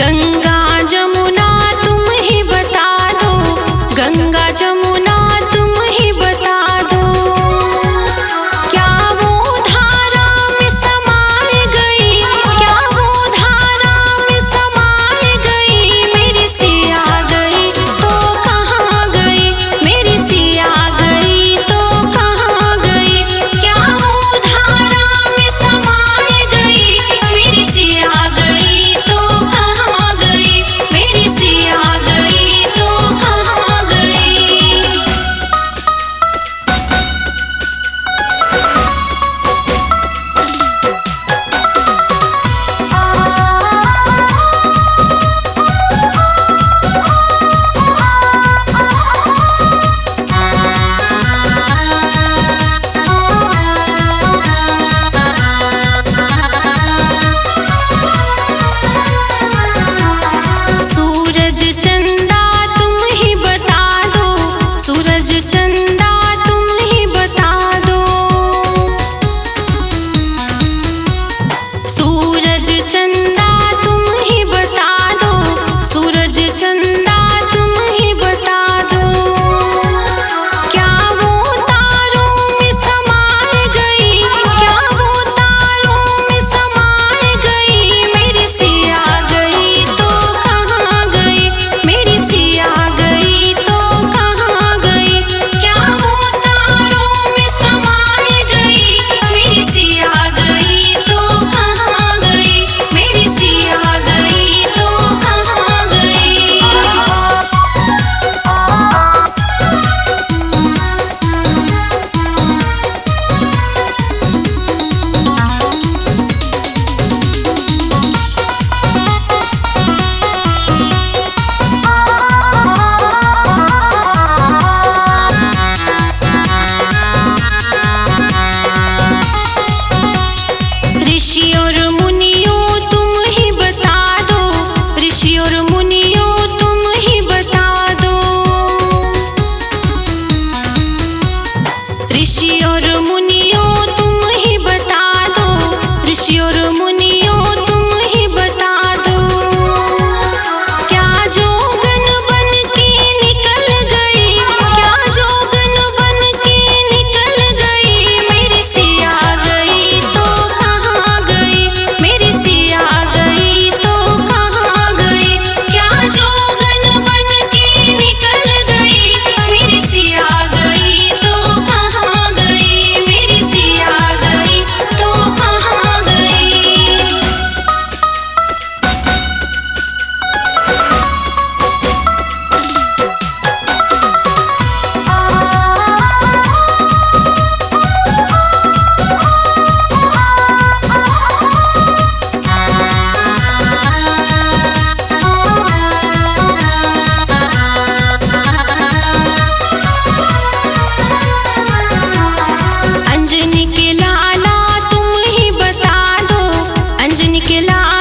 गंगा जमुना तुम ही बता दो, गंगा जमुना तुम ही बता दो। क्या वो धारा में समाए गई, क्या वो धारा में समाए गई, मेरी सिया गई तो कहाँ गई, मेरी सिया गई तो कहाँ गई। क्या वो धारा में समाए गई, मेरी सिया गई तो कहाँ गई, मेरी सिया गई तो कहाँ गई। सूरज चंदा तुम ही बता दो, सूरज चंदा तुम ही बता दो। सूरज चंदा तुम ही बता दो, सूरज चंदा तुम ही बता दो। क्या वो तारों में समाए गई, क्या वो तारों में समाए गई, मेरी सिया गई तो कहाँ गई, मेरी सिया गई तो कहाँ गई। क्या वो तारों में समाए गई, मेरी सिया गई तो कहाँ गई, मेरी सिया गई तो कहाँ गई। ऋषि और मुनियों तुम ही बता दो, ऋषि और मुनियों तुम ही बता दो। ऋषि और मुनियों तुम ही बता दो, ऋषि और मुनियों तुम ही बता दो। क्या जोगन बन के निकल गई, क्या जोगन बन के निकल गई, मेरी सिया गई तो कहाँ गई, मेरी सिया गई तो कहाँ गई। क्या जोगन बन के निकल गई, मेरी सिया गई तो कहाँ गई, मेरी सिया गई तो कहाँ गई। अंजनी के लाला तुम ही बता दो, अंजनी के लाला